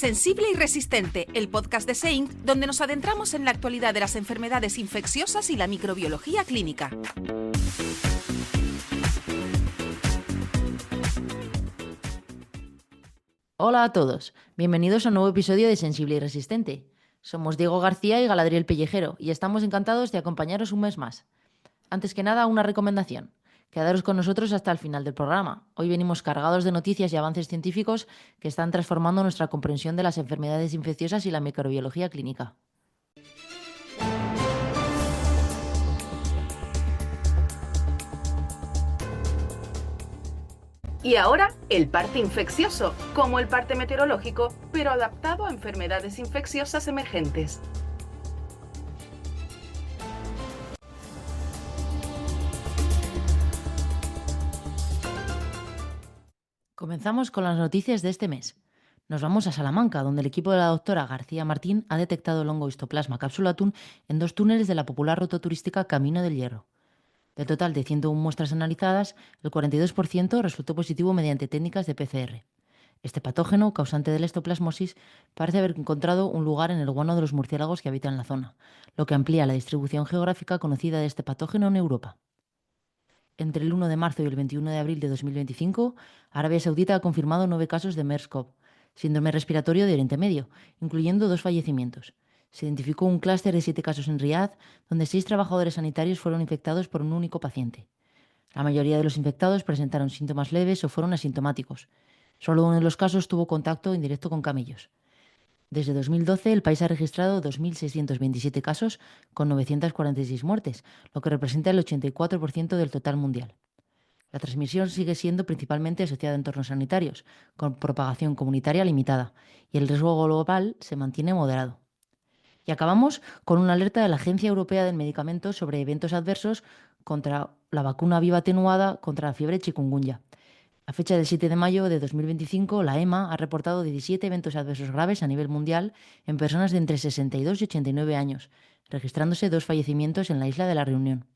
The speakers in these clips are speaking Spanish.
Sensible y Resistente, el podcast de SEINC, donde nos adentramos en la actualidad de las enfermedades infecciosas y la microbiología clínica. Hola a todos, bienvenidos a un nuevo episodio de Sensible y Resistente. Somos Diego García y Galadriel Pellejero y estamos encantados de acompañaros un mes más. Antes que nada, una recomendación. Quedaros con nosotros hasta el final del programa. Hoy venimos cargados de noticias y avances científicos que están transformando nuestra comprensión de las enfermedades infecciosas y la microbiología clínica. Y ahora, el parte infeccioso, como el parte meteorológico, pero adaptado a enfermedades infecciosas emergentes. Comenzamos con las noticias de este mes. Nos vamos a Salamanca, donde el equipo de la doctora García Martín ha detectado el hongo Histoplasma capsulatum en 2 túneles de la popular ruta turística Camino del Hierro. Del total de 101 muestras analizadas, el 42% resultó positivo mediante técnicas de PCR. Este patógeno, causante de la histoplasmosis, parece haber encontrado un lugar en el guano de los murciélagos que habitan la zona, lo que amplía la distribución geográfica conocida de este patógeno en Europa. Entre el 1 de marzo y el 21 de abril de 2025, Arabia Saudita ha confirmado 9 casos de MERS-CoV, síndrome respiratorio de Oriente Medio, incluyendo 2 fallecimientos. Se identificó un clúster de 7 casos en Riad, donde 6 trabajadores sanitarios fueron infectados por un único paciente. La mayoría de los infectados presentaron síntomas leves o fueron asintomáticos. Solo uno de los casos tuvo contacto indirecto con camellos. Desde 2012, el país ha registrado 2.627 casos con 946 muertes, lo que representa el 84% del total mundial. La transmisión sigue siendo principalmente asociada a entornos sanitarios, con propagación comunitaria limitada, y el riesgo global se mantiene moderado. Y acabamos con una alerta de la Agencia Europea del Medicamento sobre eventos adversos contra la vacuna viva atenuada contra la fiebre chikungunya. A fecha del 7 de mayo de 2025, la EMA ha reportado 17 eventos adversos graves a nivel mundial en personas de entre 62 y 89 años, registrándose 2 fallecimientos en la isla de la Reunión.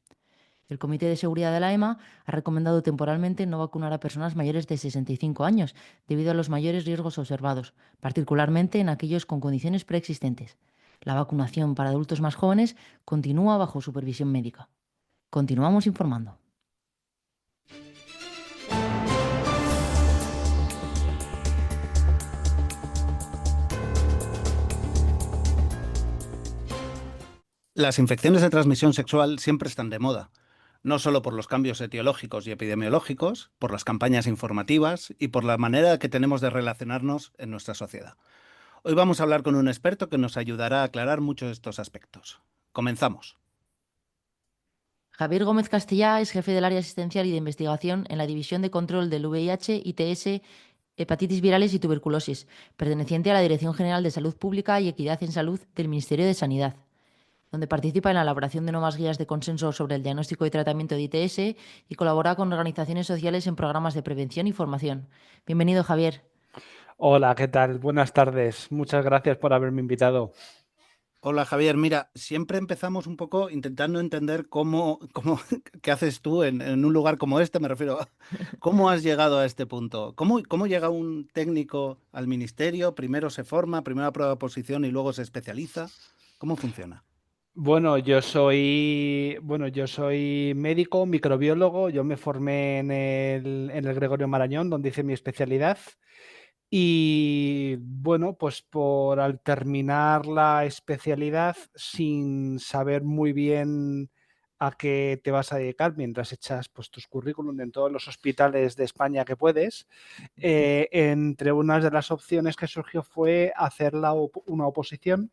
El Comité de Seguridad de la EMA ha recomendado temporalmente no vacunar a personas mayores de 65 años debido a los mayores riesgos observados, particularmente en aquellos con condiciones preexistentes. La vacunación para adultos más jóvenes continúa bajo supervisión médica. Continuamos informando. Las infecciones de transmisión sexual siempre están de moda, no solo por los cambios etiológicos y epidemiológicos, por las campañas informativas y por la manera que tenemos de relacionarnos en nuestra sociedad. Hoy vamos a hablar con un experto que nos ayudará a aclarar muchos de estos aspectos. Comenzamos. Javier Gómez Castellá es jefe del área asistencial y de investigación en la División de Control del VIH, ITS, Hepatitis Virales y Tuberculosis, perteneciente a la Dirección General de Salud Pública y Equidad en Salud del Ministerio de Sanidad, donde participa en la elaboración de nuevas guías de consenso sobre el diagnóstico y tratamiento de ITS y colabora con organizaciones sociales en programas de prevención y formación. Bienvenido, Javier. Hola, ¿qué tal? Buenas tardes. Muchas gracias por haberme invitado. Hola Javier, mira, siempre empezamos un poco intentando entender qué haces tú en un lugar como este, me refiero, ¿cómo has llegado a este punto? ¿Cómo llega un técnico al ministerio? Primero se forma, primero aprueba posición y luego se especializa. ¿Cómo funciona? Yo soy médico, microbiólogo. Yo me formé en el Gregorio Marañón, donde hice mi especialidad. Y bueno, pues al terminar la especialidad sin saber muy bien a qué te vas a dedicar, mientras echas pues tus currículum en todos los hospitales de España que puedes, entre unas de las opciones que surgió fue hacer una oposición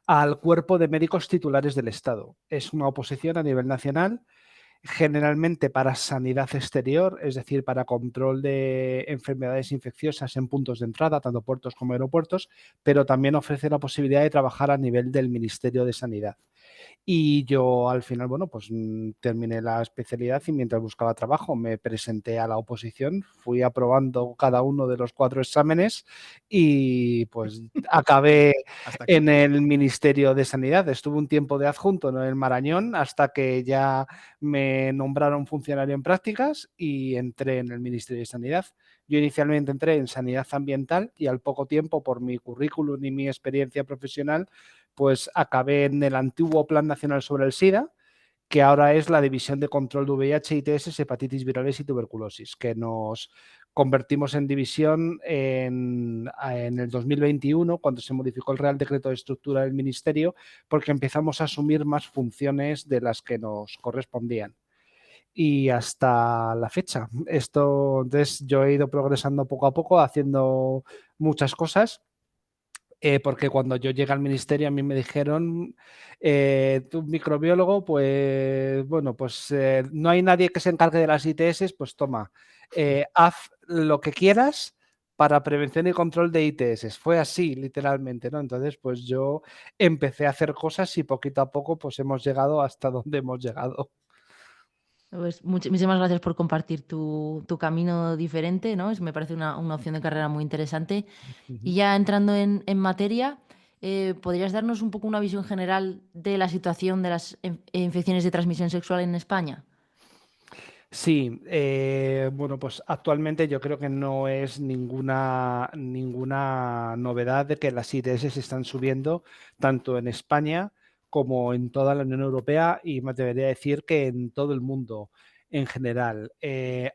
al Cuerpo de Médicos Titulares del Estado. Es una oposición a nivel nacional, generalmente para sanidad exterior, es decir, para control de enfermedades infecciosas en puntos de entrada, tanto puertos como aeropuertos, pero también ofrece la posibilidad de trabajar a nivel del Ministerio de Sanidad. Y yo al final, bueno, pues terminé la especialidad y mientras buscaba trabajo me presenté a la oposición, fui aprobando cada uno de los 4 exámenes y pues acabé en el Ministerio de Sanidad. Estuve un tiempo de adjunto en el Marañón hasta que ya me nombraron funcionario en prácticas y entré en el Ministerio de Sanidad. Yo inicialmente entré en sanidad ambiental y al poco tiempo, por mi currículum y mi experiencia profesional, pues acabé en el antiguo Plan Nacional sobre el SIDA, que ahora es la División de Control de VIH, ITS, hepatitis virales y tuberculosis, que nos convertimos en división en el 2021, cuando se modificó el Real Decreto de Estructura del Ministerio, porque empezamos a asumir más funciones de las que nos correspondían. Y hasta la fecha. Entonces, yo he ido progresando poco a poco, haciendo muchas cosas. Porque cuando yo llegué al ministerio a mí me dijeron, tú microbiólogo, pues bueno, pues no hay nadie que se encargue de las ITS, pues toma, haz lo que quieras para prevención y control de ITS. Fue así, literalmente, ¿no? Entonces, pues yo empecé a hacer cosas y poquito a poco pues hemos llegado hasta donde hemos llegado. Pues muchísimas gracias por compartir tu camino diferente, ¿no? Me parece una opción de carrera muy interesante. Y ya entrando en materia, ¿podrías darnos un poco una visión general de la situación de las infecciones de transmisión sexual en España? Sí, bueno, pues actualmente yo creo que no es ninguna novedad de que las ITS se están subiendo tanto en España como en toda la Unión Europea y me atrevería a decir que en todo el mundo en general.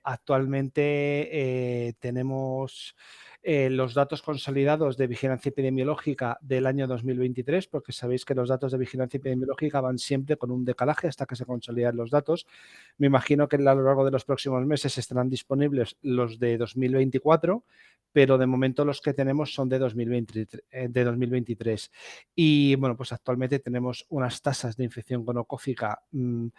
Actualmente tenemos los datos consolidados de vigilancia epidemiológica del año 2023, porque sabéis que los datos de vigilancia epidemiológica van siempre con un decalaje hasta que se consolidan los datos. Me imagino que a lo largo de los próximos meses estarán disponibles los de 2024, pero de momento los que tenemos son de 2023. Y bueno, pues actualmente tenemos unas tasas de infección gonocócica de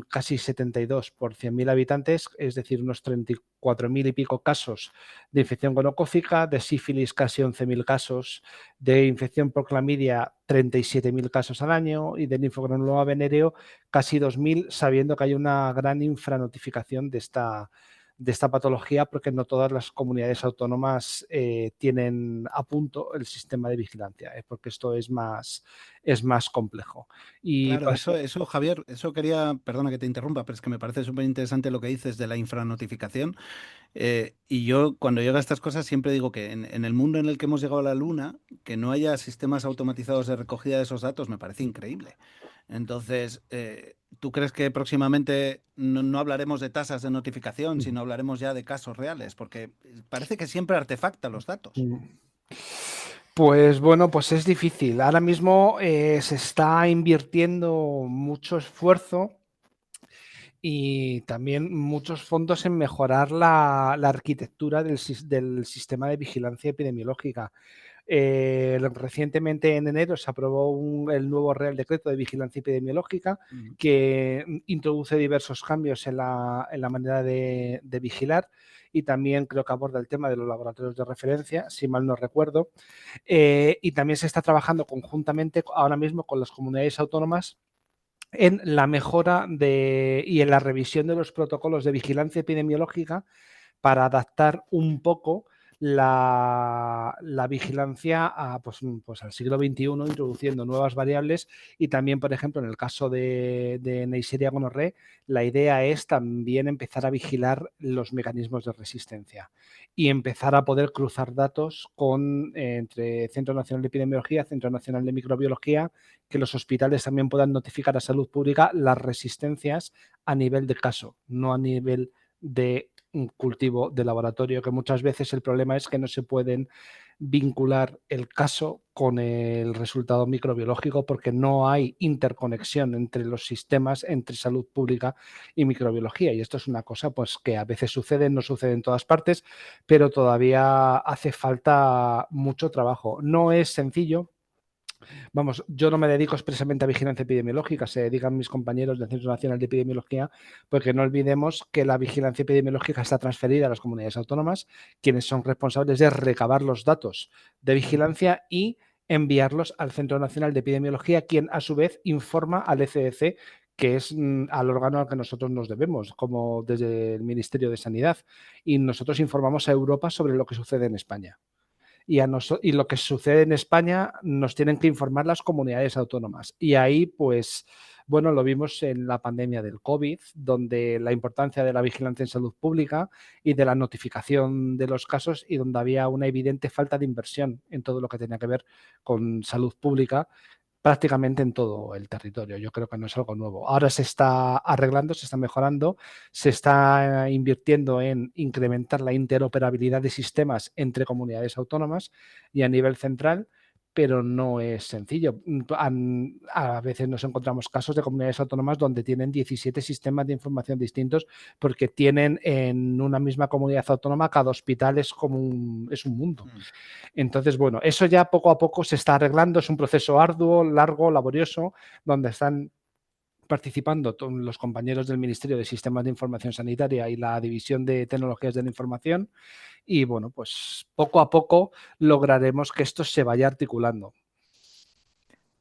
casi 72 por 100.000 habitantes, es decir, unos 34.000 y pico casos de infección gonocócica, de sífilis casi 11.000 casos, de infección por clamidia 37.000 casos al año y de linfogranuloma venéreo casi 2.000, sabiendo que hay una gran infranotificación de esta patología porque no todas las comunidades autónomas tienen a punto el sistema de vigilancia, porque esto es más complejo. Y Claro, eso, Javier, eso quería, perdona que te interrumpa, pero es que me parece súper interesante lo que dices de la infranotificación. Y yo, cuando llega a estas cosas, siempre digo que en el mundo en el que hemos llegado a la Luna, que no haya sistemas automatizados de recogida de esos datos me parece increíble. Entonces, ¿tú crees que próximamente no hablaremos de tasas de notificación, sino hablaremos ya de casos reales? Porque parece que siempre artefacta los datos. Pues bueno, pues es difícil. Ahora mismo se está invirtiendo mucho esfuerzo y también muchos fondos en mejorar la arquitectura del sistema de vigilancia epidemiológica. Recientemente en enero se aprobó el nuevo Real Decreto de Vigilancia Epidemiológica que introduce diversos cambios en la manera de vigilar y también creo que aborda el tema de los laboratorios de referencia, si mal no recuerdo. Y también se está trabajando conjuntamente ahora mismo con las comunidades autónomas en la mejora y en la revisión de los protocolos de vigilancia epidemiológica para adaptar un poco la vigilancia pues al siglo XXI, introduciendo nuevas variables y también, por ejemplo, en el caso de Neisseria gonorrhoeae, la idea es también empezar a vigilar los mecanismos de resistencia y empezar a poder cruzar datos entre Centro Nacional de Epidemiología, Centro Nacional de Microbiología, que los hospitales también puedan notificar a Salud Pública las resistencias a nivel de caso, no a nivel de un cultivo de laboratorio, que muchas veces el problema es que no se pueden vincular el caso con el resultado microbiológico porque no hay interconexión entre los sistemas, entre salud pública y microbiología. Y esto es una cosa pues, que a veces sucede, no sucede en todas partes, pero todavía hace falta mucho trabajo. No es sencillo. Vamos, yo no me dedico expresamente a vigilancia epidemiológica, se dedican mis compañeros del Centro Nacional de Epidemiología, porque no olvidemos que la vigilancia epidemiológica está transferida a las comunidades autónomas, quienes son responsables de recabar los datos de vigilancia y enviarlos al Centro Nacional de Epidemiología, quien a su vez informa al ECDC, que es al órgano al que nosotros nos debemos, como desde el Ministerio de Sanidad. Y nosotros informamos a Europa sobre lo que sucede en España. Y lo que sucede en España nos tienen que informar las comunidades autónomas. Y ahí, pues, Bueno, lo vimos en la pandemia del COVID, donde la importancia de la vigilancia en salud pública y de la notificación de los casos y donde había una evidente falta de inversión en todo lo que tenía que ver con salud pública prácticamente en todo el territorio. Yo creo que no es algo nuevo. Ahora se está arreglando, se está mejorando, se está invirtiendo en incrementar la interoperabilidad de sistemas entre comunidades autónomas y a nivel central, pero no es sencillo. A veces nos encontramos casos de comunidades autónomas donde tienen 17 sistemas de información distintos porque tienen en una misma comunidad autónoma cada hospital es como es un mundo. Entonces, bueno, eso ya poco a poco se está arreglando, es un proceso arduo, largo, laborioso, donde están participando los compañeros del Ministerio de Sistemas de Información Sanitaria y la División de Tecnologías de la Información y, bueno, pues poco a poco lograremos que esto se vaya articulando.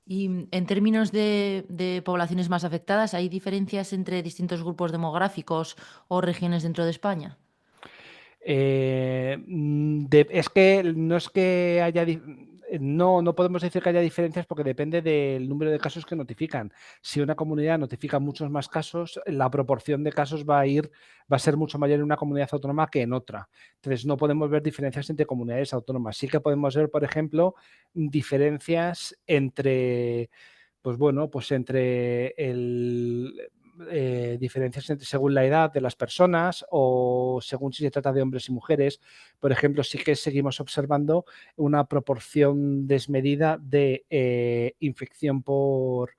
Y en términos de poblaciones más afectadas, ¿hay diferencias entre distintos grupos demográficos o regiones dentro de España? Es que no es que haya... No podemos decir que haya diferencias porque depende del número de casos que notifican. Si una comunidad notifica muchos más casos, la proporción de casos va a ser mucho mayor en una comunidad autónoma que en otra. Entonces, no podemos ver diferencias entre comunidades autónomas. Sí que podemos ver, por ejemplo, diferencias entre, pues bueno, pues entre diferencias según la edad de las personas o según si se trata de hombres y mujeres. Por ejemplo, sí que seguimos observando una proporción desmedida de infección por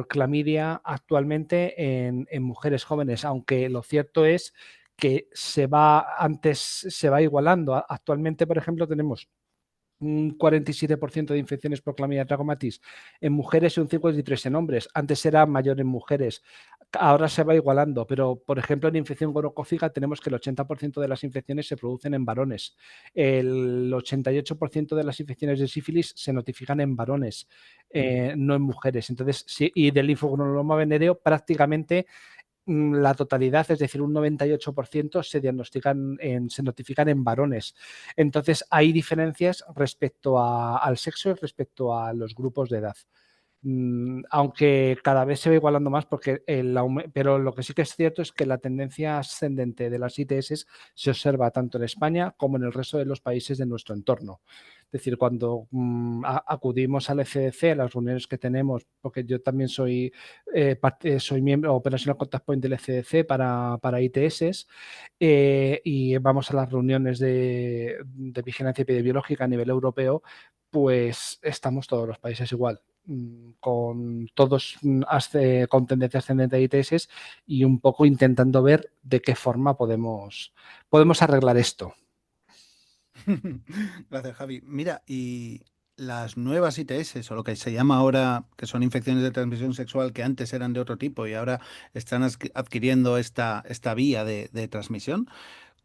clamidia actualmente en mujeres jóvenes, aunque lo cierto es que antes se va igualando. Actualmente, por ejemplo, tenemos un 47% de infecciones por Clamidia trachomatis en mujeres y un 53% en hombres. Antes era mayor en mujeres, ahora se va igualando, pero por ejemplo en infección gonocócica tenemos que el 80% de las infecciones se producen en varones, el 88% de las infecciones de sífilis se notifican en varones, no en mujeres. Entonces, sí, y del linfogonoloma venéreo prácticamente la totalidad, es decir, un 98% se notifican en varones. Entonces, hay diferencias respecto al sexo y respecto a los grupos de edad. Aunque cada vez se va igualando más, pero lo que sí que es cierto es que la tendencia ascendente de las ITS se observa tanto en España como en el resto de los países de nuestro entorno. Es decir, cuando acudimos al ECDC, a las reuniones que tenemos, porque yo también soy miembro Operational Contact Point del ECDC para ITS, y vamos a las reuniones de vigilancia epidemiológica a nivel europeo, pues estamos todos los países igual, con todos con tendencia ascendente a ITS y un poco intentando ver de qué forma podemos arreglar esto. Gracias, Javi. Mira, y las nuevas ITS, o lo que se llama ahora, que son infecciones de transmisión sexual, que antes eran de otro tipo y ahora están adquiriendo esta vía de transmisión,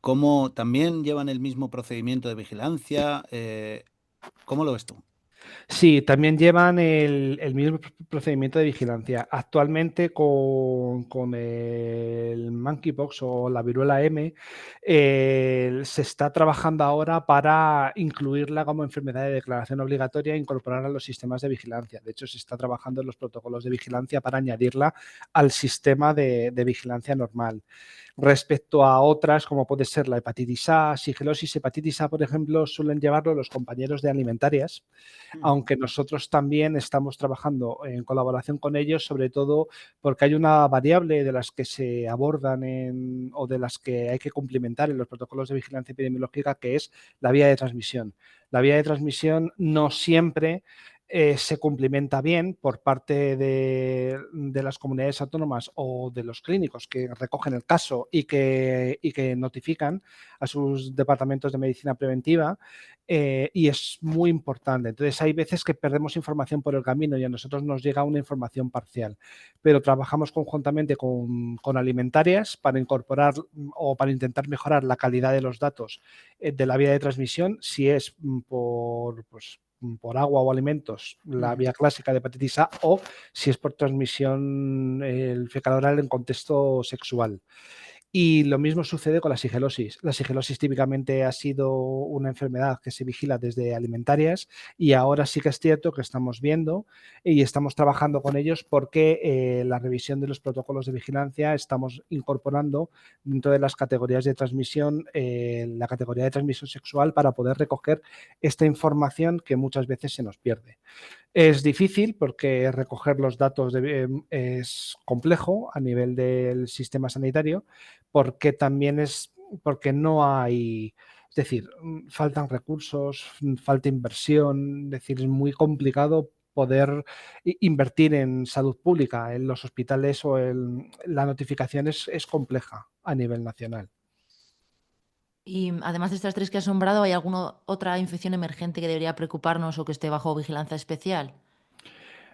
¿cómo también llevan el mismo procedimiento de vigilancia? ¿Cómo lo ves tú? Sí, también llevan el mismo procedimiento de vigilancia. Actualmente con el monkeypox o la viruela M se está trabajando ahora para incluirla como enfermedad de declaración obligatoria e incorporarla a los sistemas de vigilancia. De hecho, se está trabajando en los protocolos de vigilancia para añadirla al sistema de vigilancia normal. Respecto a otras, como puede ser la hepatitis A, sigelosis, hepatitis A, por ejemplo, suelen llevarlo los compañeros de alimentarias, aunque nosotros también estamos trabajando en colaboración con ellos, sobre todo porque hay una variable de las que se abordan o de las que hay que cumplimentar en los protocolos de vigilancia epidemiológica, que es la vía de transmisión. La vía de transmisión no siempre se cumplimenta bien por parte de las comunidades autónomas o de los clínicos que recogen el caso y que notifican a sus departamentos de medicina preventiva, y es muy importante. Entonces hay veces que perdemos información por el camino y a nosotros nos llega una información parcial, pero trabajamos conjuntamente con alimentarias para incorporar o para intentar mejorar la calidad de los datos de la vía de transmisión, si es por agua o alimentos, la vía clásica de hepatitis A, o si es por transmisión fecal oral en contexto sexual. Y lo mismo sucede con la sigelosis. La sigelosis típicamente ha sido una enfermedad que se vigila desde alimentarias y ahora sí que es cierto que estamos viendo y estamos trabajando con ellos porque la revisión de los protocolos de vigilancia estamos incorporando dentro de las categorías de transmisión la categoría de transmisión sexual para poder recoger esta información que muchas veces se nos pierde. Es difícil porque recoger los datos es complejo a nivel del sistema sanitario, porque también porque no hay, es decir, faltan recursos, falta inversión, es decir, es muy complicado poder invertir en salud pública en los hospitales o la notificación es compleja a nivel nacional. Y además de estas tres que has nombrado, ¿hay alguna otra infección emergente que debería preocuparnos o que esté bajo vigilancia especial?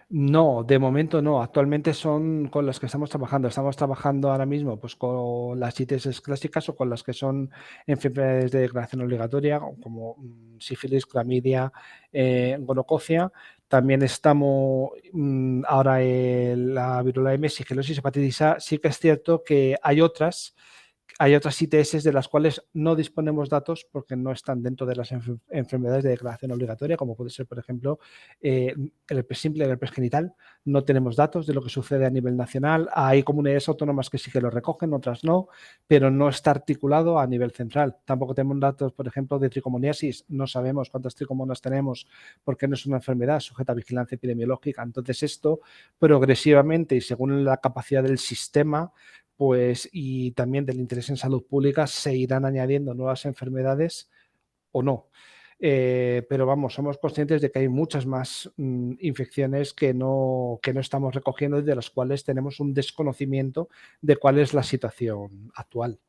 No, de momento no. Actualmente son con las que estamos trabajando. Estamos trabajando ahora mismo pues, con las ITS clásicas o con las que son enfermedades de declaración obligatoria, como sífilis, clamidia, gonococia. También estamos ahora en la viruela M, sigilosis, hepatitis A. Sí que es cierto que hay otras ITS de las cuales no disponemos datos porque no están dentro de las enfermedades de declaración obligatoria, como puede ser, por ejemplo, el herpes simple, el herpes genital. No tenemos datos de lo que sucede a nivel nacional. Hay comunidades autónomas que sí que lo recogen, otras no, pero no está articulado a nivel central. Tampoco tenemos datos, por ejemplo, de tricomoniasis. No sabemos cuántas tricomonas tenemos porque no es una enfermedad sujeta a vigilancia epidemiológica. Entonces, esto progresivamente y según la capacidad del sistema, pues y también del interés en salud pública se irán añadiendo nuevas enfermedades o no. Pero vamos, somos conscientes de que hay muchas más infecciones que no estamos recogiendo y de las cuales tenemos un desconocimiento de cuál es la situación actual.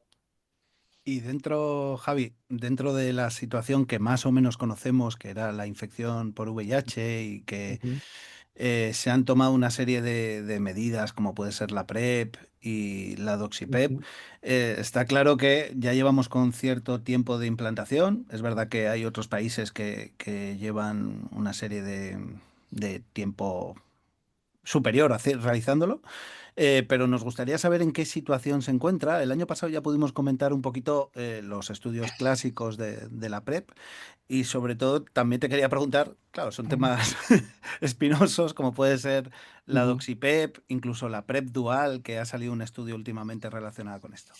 Y dentro, Javi, dentro de la situación que más o menos conocemos, que era la infección por VIH y que Ujú, se han tomado una serie de medidas, como puede ser la PrEP y la Doxipep. ujú, Está claro que ya llevamos con cierto tiempo de implantación. Es verdad que hay otros países que llevan una serie de tiempo superior realizándolo. Pero nos gustaría saber en qué situación se encuentra. El año pasado ya pudimos comentar un poquito los estudios clásicos de la PrEP y sobre todo también te quería preguntar, claro, son temas espinosos como puede ser la ujú. Doxipep, incluso la PrEP dual, que ha salido un estudio últimamente relacionado con esto.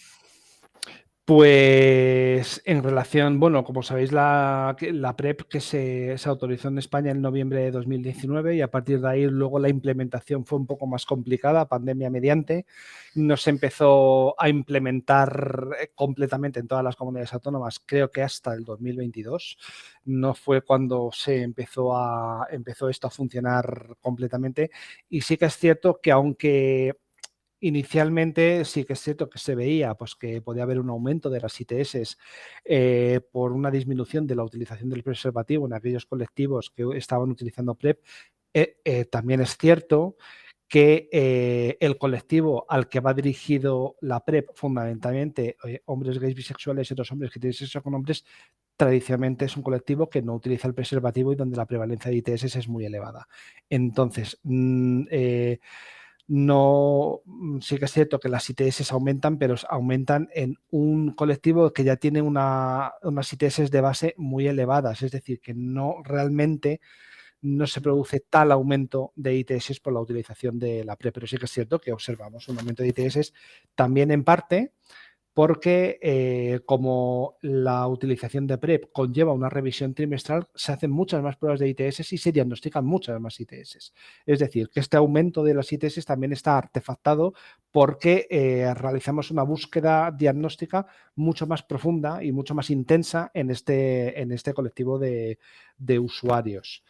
Pues en relación, bueno, como sabéis, la PrEP que se autorizó en España en noviembre de 2019 y a partir de ahí luego la implementación fue un poco más complicada, pandemia mediante. No se empezó a implementar completamente en todas las comunidades autónomas, creo que hasta el 2022. No fue cuando empezó esto a funcionar completamente. Y sí que es cierto que aunque inicialmente sí que es cierto que se veía pues, que podía haber un aumento de las ITS por una disminución de la utilización del preservativo en aquellos colectivos que estaban utilizando PrEP. También es cierto que el colectivo al que va dirigido la PrEP, fundamentalmente hombres gays, bisexuales y otros hombres que tienen sexo con hombres, tradicionalmente es un colectivo que no utiliza el preservativo y donde la prevalencia de ITS es muy elevada. Entonces, no, sí que es cierto que las ITS aumentan, pero aumentan en un colectivo que ya tiene unas ITS de base muy elevadas, es decir, que no realmente no se produce tal aumento de ITS por la utilización de la PrEP, pero sí que es cierto que observamos un aumento de ITS también en parte porque como la utilización de PrEP conlleva una revisión trimestral, se hacen muchas más pruebas de ITS y se diagnostican muchas más ITS. Es decir, que este aumento de las ITS también está artefactado porque realizamos una búsqueda diagnóstica mucho más profunda y mucho más intensa en este colectivo de usuarios.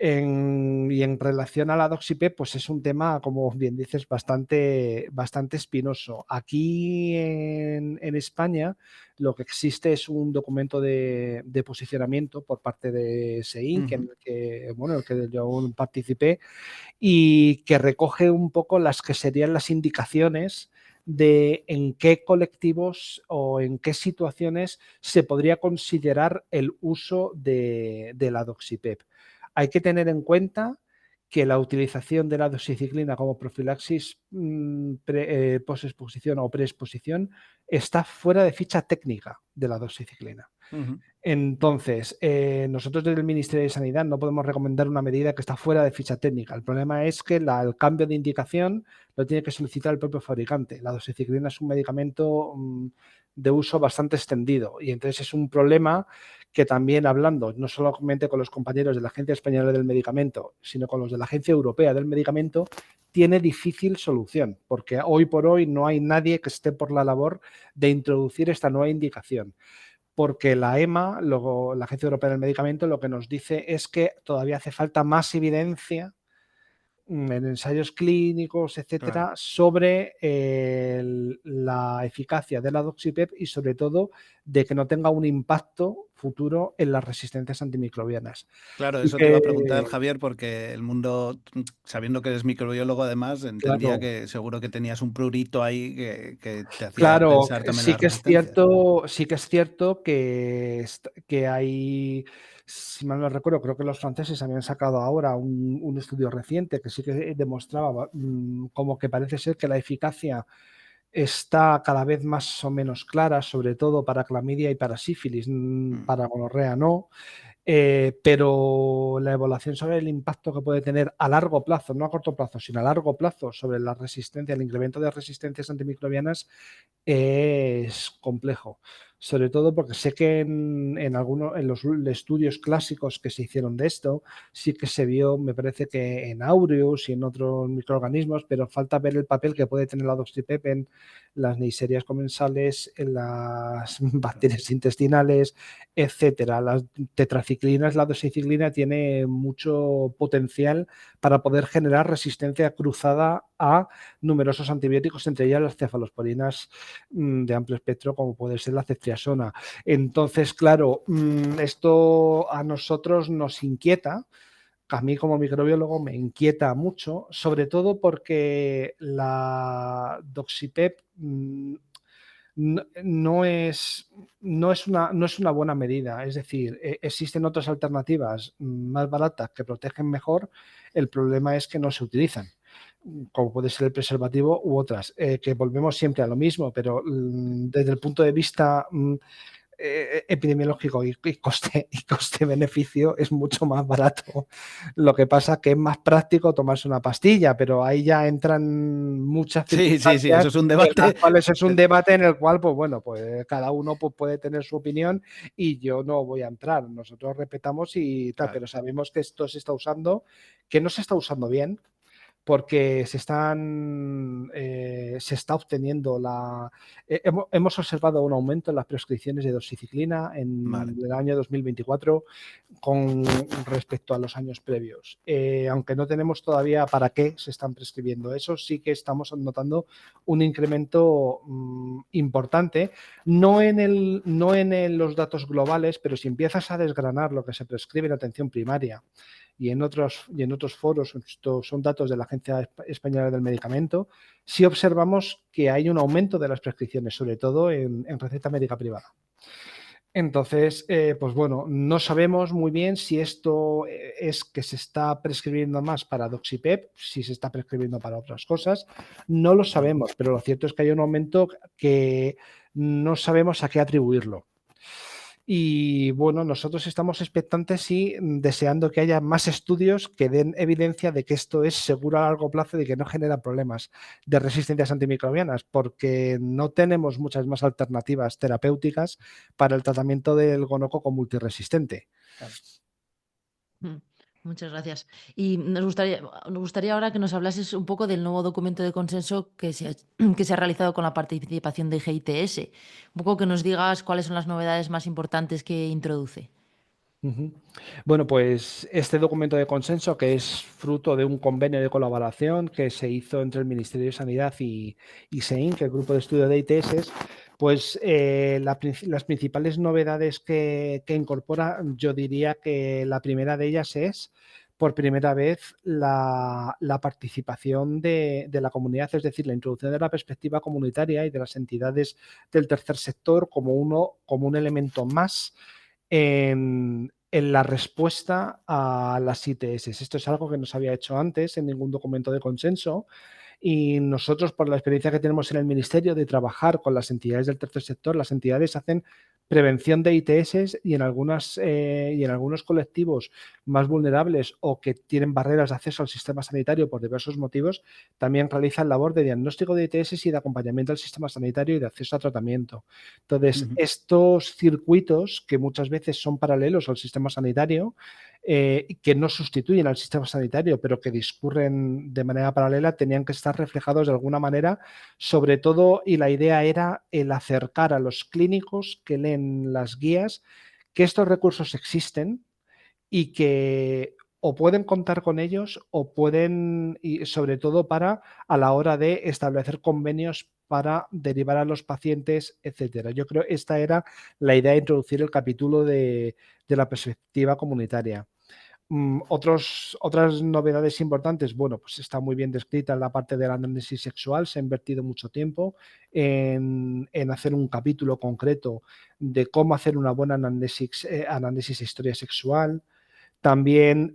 Y en relación a la Doxipep, pues es un tema, como bien dices, bastante espinoso. Aquí en España lo que existe es un documento de posicionamiento por parte de SEINC, en Ujú. el que, bueno, en el que yo participé, y que recoge un poco las que serían las indicaciones de en qué colectivos o en qué situaciones se podría considerar el uso de la Doxipep. Hay que tener en cuenta que la utilización de la doxiciclina como profilaxis posexposición o preexposición está fuera de ficha técnica de la doxiciclina. Entonces, nosotros desde el Ministerio de Sanidad no podemos recomendar una medida que está fuera de ficha técnica. El problema es que el cambio de indicación lo tiene que solicitar el propio fabricante. La doxiciclina es un medicamento de uso bastante extendido y entonces es un problema que también hablando no solamente con los compañeros de la Agencia Española del Medicamento, sino con los de la Agencia Europea del Medicamento, tiene difícil solución, porque hoy por hoy no hay nadie que esté por la labor de introducir esta nueva indicación. Porque la EMA, luego la Agencia Europea del Medicamento, lo que nos dice es que todavía hace falta más evidencia en ensayos clínicos, etcétera, Claro. sobre la eficacia de la doxipep y sobre todo de que no tenga un impacto futuro en las resistencias antimicrobianas. Claro, Y eso te iba a que, preguntar, Javier, porque el mundo, sabiendo que eres microbiólogo, además, entendía claro, que seguro que tenías un prurito ahí que te hacía claro, pensar también en las resistencias. sí que es cierto que hay, si mal no recuerdo, creo que los franceses habían sacado ahora un estudio reciente que sí que demostraba como que parece ser que la eficacia está cada vez más o menos clara, sobre todo para clamidia y para sífilis, para gonorrea no. Pero la evaluación sobre el impacto que puede tener a largo plazo, no a corto plazo, sino a largo plazo sobre la resistencia, el incremento de resistencias antimicrobianas es complejo. Sobre todo porque sé que en los estudios clásicos que se hicieron de esto, sí que se vio, me parece que en aureus y en otros microorganismos, pero falta ver el papel que puede tener la doxipep en las neiserias comensales, en las bacterias intestinales, etcétera. Las tetraciclinas, la doxiciclina tiene mucho potencial para poder generar resistencia cruzada a numerosos antibióticos, entre ellas las cefalosporinas de amplio espectro, como puede ser la ceftriaxona. Entonces, claro, esto a nosotros nos inquieta. A mí como microbiólogo me inquieta mucho, sobre todo porque la doxipep no es una buena medida. Es decir, existen otras alternativas más baratas que protegen mejor. El problema es que no se utilizan, como puede ser el preservativo u otras, que volvemos siempre a lo mismo, pero desde el punto de vista epidemiológico y coste-beneficio es mucho más barato. Lo que pasa que es más práctico tomarse una pastilla, pero ahí ya entran muchas Sí, eso circunstancias es un en las debate. cuales es un debate en el cual, pues bueno, pues cada uno pues, puede tener su opinión y yo no voy a entrar. Nosotros respetamos y tal, Claro. pero sabemos que esto se está usando, que no se está usando bien, porque se está obteniendo hemos observado un aumento en las prescripciones de doxiciclina Vale. en el año 2024 con respecto a los años previos. Aunque no tenemos todavía para qué se están prescribiendo eso, sí que estamos notando un incremento importante, no en los datos globales, pero si empiezas a desgranar lo que se prescribe en atención primaria y en otros foros, estos son datos de la Agencia Española del Medicamento, sí observamos que hay un aumento de las prescripciones, sobre todo en receta médica privada. Entonces, pues bueno, no sabemos muy bien si esto es que se está prescribiendo más para doxipep, si se está prescribiendo para otras cosas, no lo sabemos, pero lo cierto es que hay un aumento que no sabemos a qué atribuirlo. Y bueno, nosotros estamos expectantes y deseando que haya más estudios que den evidencia de que esto es seguro a largo plazo y que no genera problemas de resistencias antimicrobianas, porque no tenemos muchas más alternativas terapéuticas para el tratamiento del gonococo multiresistente. Muchas gracias. Y nos gustaría ahora que nos hablases un poco del nuevo documento de consenso que se ha realizado con la participación de GITS. Un poco que nos digas cuáles son las novedades más importantes que introduce. Bueno, pues este documento de consenso, que es fruto de un convenio de colaboración que se hizo entre el Ministerio de Sanidad y SEIN, que es el grupo de estudio de ITS, pues las principales novedades que incorpora, yo diría que la primera de ellas es, por primera vez, la participación de la comunidad, es decir, la introducción de la perspectiva comunitaria y de las entidades del tercer sector como un elemento más en en la respuesta a las ITS. Esto es algo que no se había hecho antes en ningún documento de consenso. Y nosotros, por la experiencia que tenemos en el Ministerio de trabajar con las entidades del tercer sector, las entidades hacen prevención de ITS y en algunos colectivos más vulnerables o que tienen barreras de acceso al sistema sanitario por diversos motivos, también realizan labor de diagnóstico de ITS y de acompañamiento al sistema sanitario y de acceso a tratamiento. Entonces, estos circuitos, que muchas veces son paralelos al sistema sanitario, que no sustituyen al sistema sanitario, pero que discurren de manera paralela, tenían que estar reflejados de alguna manera, sobre todo, y la idea era el acercar a los clínicos que leen las guías que estos recursos existen y que o pueden contar con ellos o pueden, y sobre todo para a la hora de establecer convenios para derivar a los pacientes, etcétera. Yo creo que esta era la idea de introducir el capítulo de la perspectiva comunitaria. Otras novedades importantes, bueno, pues está muy bien descrita en la parte del análisis sexual, se ha invertido mucho tiempo en hacer un capítulo concreto de cómo hacer una buena análisis de historia sexual. También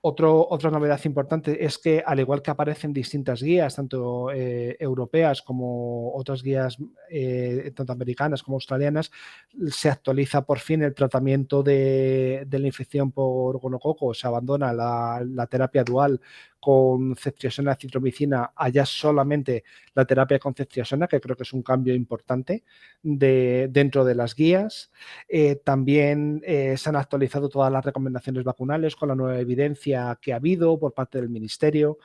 otra novedad importante es que, al igual que aparecen distintas guías, tanto europeas como otras guías, tanto americanas como australianas, se actualiza por fin el tratamiento de la infección por gonococo. Se abandona la terapia dual con ceftriaxona, citromicina, allá solamente la terapia con ceftriaxona, que creo que es un cambio importante dentro de las guías. También se han actualizado todas las recomendaciones vacunales con la nueva evidencia que ha habido por parte del Ministerio.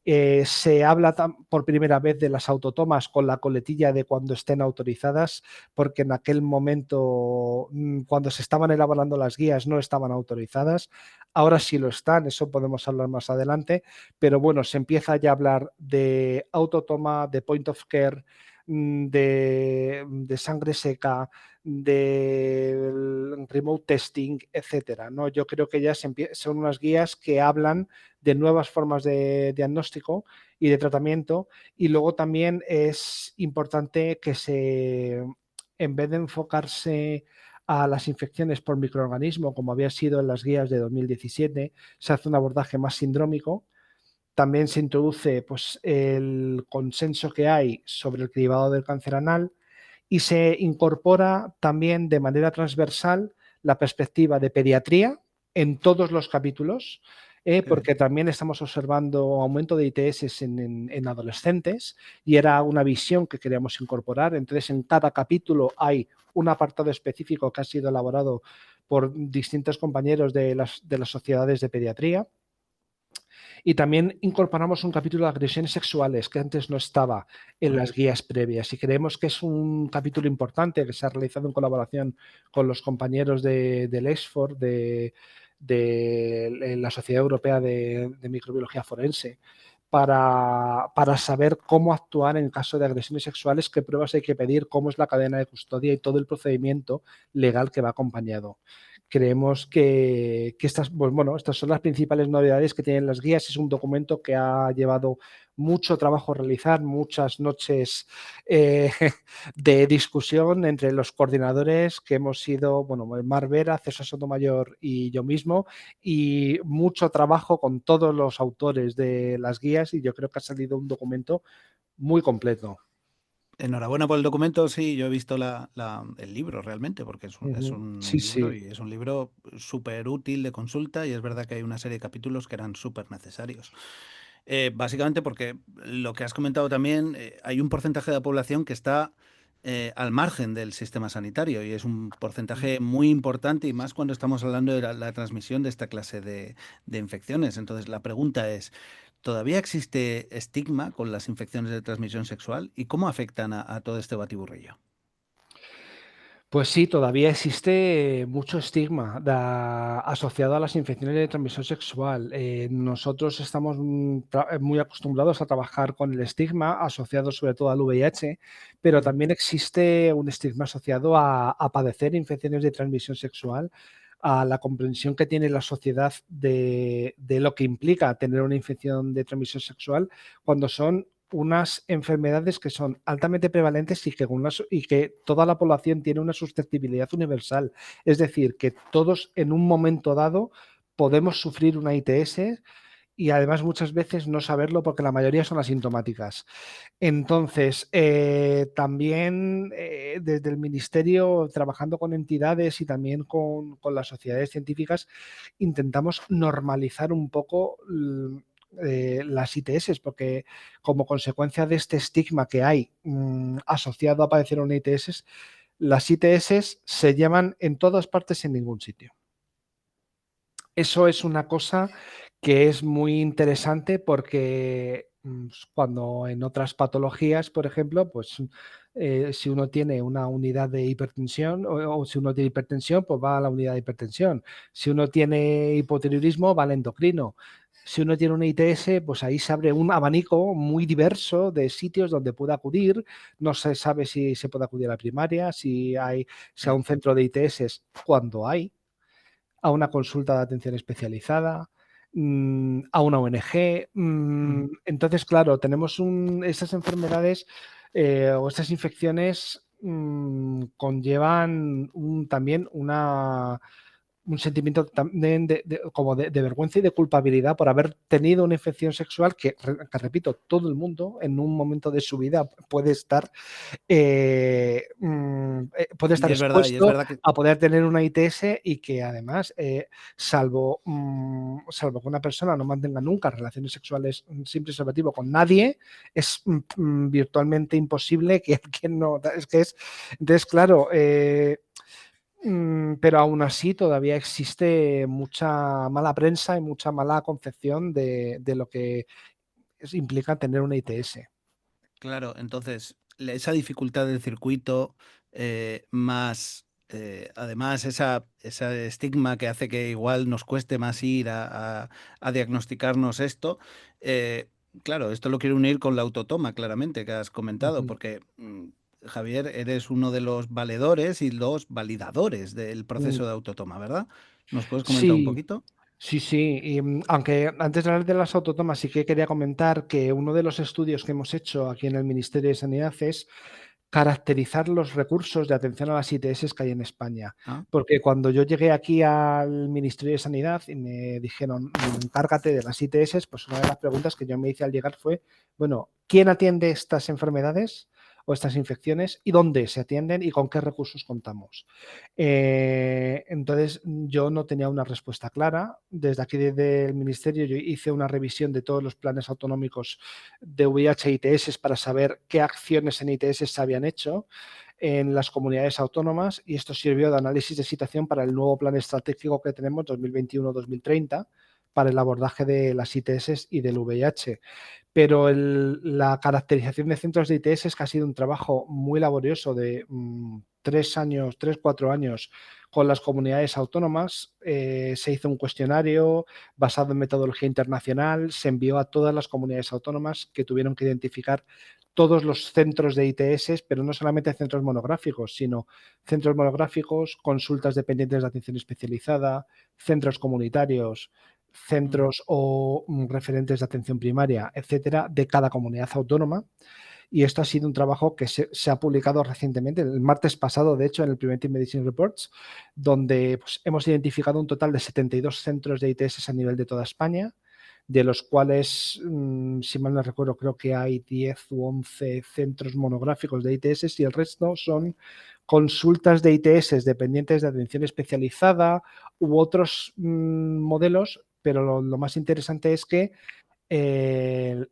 Se habla por primera vez de las autotomas con la coletilla de cuando estén autorizadas, porque en aquel momento, cuando se estaban elaborando las guías, no estaban autorizadas. Ahora sí lo están, eso podemos hablar más adelante, pero bueno, se empieza ya a hablar de autotoma, de point of care, de sangre seca, de remote testing, etcétera, ¿no? Yo creo que ya son unas guías que hablan de nuevas formas de diagnóstico y de tratamiento, y luego también es importante que en vez de enfocarse a las infecciones por microorganismo, como había sido en las guías de 2017, se hace un abordaje más sindrómico. También se introduce, pues, el consenso que hay sobre el cribado del cáncer anal y se incorpora también de manera transversal la perspectiva de pediatría en todos los capítulos, porque también estamos observando aumento de ITS en adolescentes y era una visión que queríamos incorporar. Entonces, en cada capítulo hay un apartado específico que ha sido elaborado por distintos compañeros de las sociedades de pediatría. Y también incorporamos un capítulo de agresiones sexuales que antes no estaba en las guías previas, y creemos que es un capítulo importante que se ha realizado en colaboración con los compañeros del Oxford, de la Sociedad Europea de Microbiología Forense, para saber cómo actuar en caso de agresiones sexuales, qué pruebas hay que pedir, cómo es la cadena de custodia y todo el procedimiento legal que va acompañado. Creemos que estas son las principales novedades que tienen las guías. Es un documento que ha llevado mucho trabajo realizar, muchas noches de discusión entre los coordinadores que hemos sido, Mar Vera, César Sotomayor y yo mismo, y mucho trabajo con todos los autores de las guías, y yo creo que ha salido un documento muy completo. Enhorabuena por el documento. Sí, yo he visto el libro realmente, porque es un libro, y es un libro súper útil de consulta, y es verdad que hay una serie de capítulos que eran súper necesarios. Básicamente porque lo que has comentado también, hay un porcentaje de la población que está al margen del sistema sanitario, y es un porcentaje muy importante, y más cuando estamos hablando de la transmisión de esta clase de infecciones. Entonces, la pregunta es, ¿todavía existe estigma con las infecciones de transmisión sexual y cómo afectan a todo este batiburrillo? Pues sí, todavía existe mucho estigma asociado a las infecciones de transmisión sexual. Nosotros estamos muy acostumbrados a trabajar con el estigma asociado sobre todo al VIH, pero también existe un estigma asociado a padecer infecciones de transmisión sexual, a la comprensión que tiene la sociedad de lo que implica tener una infección de transmisión sexual, cuando son unas enfermedades que son altamente prevalentes y que toda la población tiene una susceptibilidad universal. Es decir, que todos en un momento dado podemos sufrir una ITS y además muchas veces no saberlo porque la mayoría son asintomáticas. Entonces, también desde el Ministerio, trabajando con entidades y también con las sociedades científicas, intentamos normalizar un poco las ITS, porque como consecuencia de este estigma que hay asociado a padecer una ITS, las ITS se llaman en todas partes en ningún sitio. Eso es una cosa que es muy interesante porque cuando en otras patologías, por ejemplo, pues si uno tiene una unidad de hipertensión o si uno tiene hipertensión, pues va a la unidad de hipertensión. Si uno tiene hipotiroidismo, va al endocrino. Si uno tiene una ITS, pues ahí se abre un abanico muy diverso de sitios donde puede acudir. No se sabe si se puede acudir a la primaria, si hay, si a un centro de ITS, cuando hay a una consulta de atención especializada, a una ONG. Entonces, claro, tenemos esas enfermedades o estas infecciones conllevan también un sentimiento también como de vergüenza y de culpabilidad por haber tenido una infección sexual que, repito, todo el mundo en un momento de su vida puede estar Y es expuesto verdad que a poder tener una ITS y que además, salvo que una persona no mantenga nunca relaciones sexuales sin preservativo con nadie, es virtualmente imposible que alguien no... Entonces, claro, pero aún así todavía existe mucha mala prensa y mucha mala concepción de lo que implica tener una ITS. Claro, entonces esa dificultad del circuito, más además ese estigma que hace que igual nos cueste más ir a diagnosticarnos esto, eh, claro, esto lo quiero unir con la autotoma, claramente, que has comentado, Ujú. porque Javier, eres uno de los valedores y los validadores del Mm. proceso de autotoma, ¿verdad? ¿Nos puedes comentar un Sí, poquito? sí, sí. Y, aunque antes de hablar de las autotomas, sí que quería comentar que uno de los estudios que hemos hecho aquí en el Ministerio de Sanidad es caracterizar los recursos de atención a las ITS que hay en España. Ah, Porque cuando yo llegué aquí al Ministerio de Sanidad y me dijeron, encárgate de las ITS, pues una de las preguntas que yo me hice al llegar fue, bueno, ¿quién atiende estas enfermedades o estas infecciones y dónde se atienden y con qué recursos contamos? Entonces, yo no tenía una respuesta clara. Desde aquí, desde el Ministerio, yo hice una revisión de todos los planes autonómicos de VIH e ITS para saber qué acciones en ITS se habían hecho en las comunidades autónomas y esto sirvió de análisis de situación para el nuevo plan estratégico que tenemos 2021-2030 para el abordaje de las ITS y del VIH. Pero la caracterización de centros de ITS es que ha sido un trabajo muy laborioso de 3, 4 años con las comunidades autónomas. Se hizo un cuestionario basado en metodología internacional, se envió a todas las comunidades autónomas que tuvieron que identificar todos los centros de ITS, pero no solamente centros monográficos, sino centros monográficos, consultas dependientes de atención especializada, centros comunitarios, mm, centros o referentes de atención primaria, etcétera, de cada comunidad autónoma. Y esto ha sido un trabajo que se ha publicado recientemente, el martes pasado, de hecho, en el Preventive Medicine Reports, donde pues, hemos identificado un total de 72 centros de ITS a nivel de toda España, de los cuales, si mal no recuerdo, creo que hay 10 u 11 centros monográficos de ITS y el resto son consultas de ITS dependientes de atención especializada u otros modelos, pero lo más interesante es que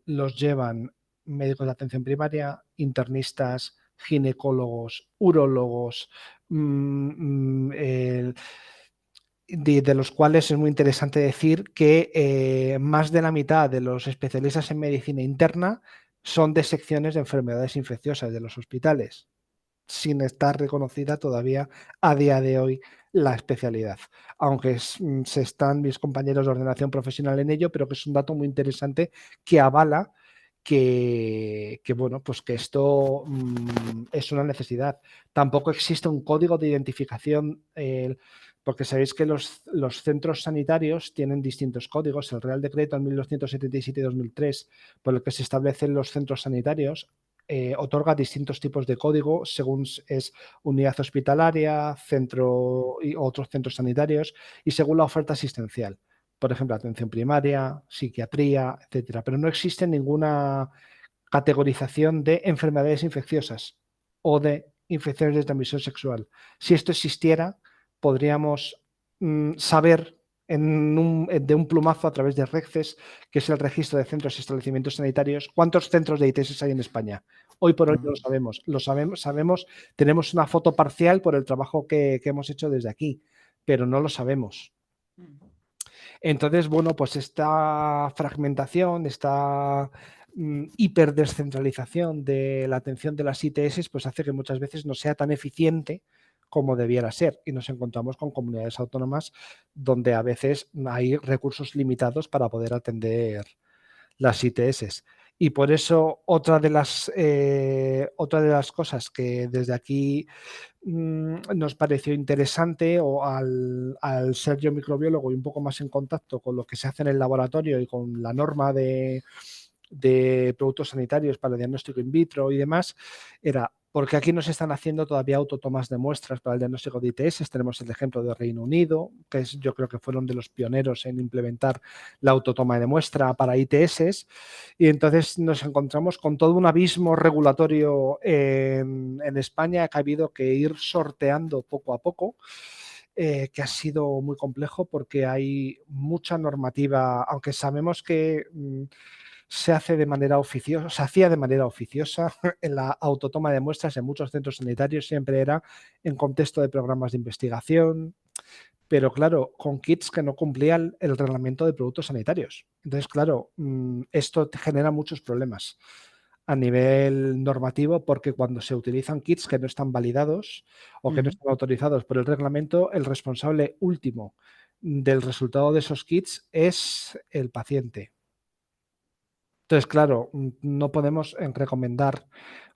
los llevan médicos de atención primaria, internistas, ginecólogos, urólogos, de los cuales es muy interesante decir que más de la mitad de los especialistas en medicina interna son de secciones de enfermedades infecciosas de los hospitales, sin estar reconocida todavía a día de hoy la especialidad, aunque se están mis compañeros de ordenación profesional en ello, pero que es un dato muy interesante que avala bueno, pues que esto es una necesidad. Tampoco existe un código de identificación, porque sabéis que los centros sanitarios tienen distintos códigos. El Real Decreto en 1977 y 2003, por el que se establecen los centros sanitarios, otorga distintos tipos de código según es unidad hospitalaria, centro y otros centros sanitarios, y según la oferta asistencial. Por ejemplo, atención primaria, psiquiatría, etcétera. Pero no existe ninguna categorización de enfermedades infecciosas o de infecciones de transmisión sexual. Si esto existiera, podríamos saber de un plumazo a través de RECCES, que es el registro de centros y establecimientos sanitarios, cuántos centros de ITS hay en España. Hoy por hoy no lo sabemos, tenemos una foto parcial por el trabajo que hemos hecho desde aquí, pero no lo sabemos. Entonces, bueno, pues esta fragmentación, esta hiperdescentralización de la atención de las ITS, pues hace que muchas veces no sea tan eficiente como debiera ser, y nos encontramos con comunidades autónomas donde a veces hay recursos limitados para poder atender las ITS. Y por eso otra de las cosas que desde aquí nos pareció interesante, o al ser yo microbiólogo y un poco más en contacto con lo que se hace en el laboratorio y con la norma de productos sanitarios para el diagnóstico in vitro y demás, era porque aquí no se están haciendo todavía autotomas de muestras para el diagnóstico de ITS. Tenemos el ejemplo de Reino Unido, que yo creo que fueron de los pioneros en implementar la autotoma de muestra para ITS, y entonces nos encontramos con todo un abismo regulatorio en España que ha habido que ir sorteando poco a poco. Que ha sido muy complejo porque hay mucha normativa, aunque sabemos que se hacía de manera oficiosa. En la autotoma de muestras en muchos centros sanitarios siempre era en contexto de programas de investigación, pero claro, con kits que no cumplían el reglamento de productos sanitarios. Entonces, claro, esto te genera muchos problemas a nivel normativo, porque cuando se utilizan kits que no están validados o que no están autorizados por el reglamento, el responsable último del resultado de esos kits es el paciente. Entonces, claro, no podemos recomendar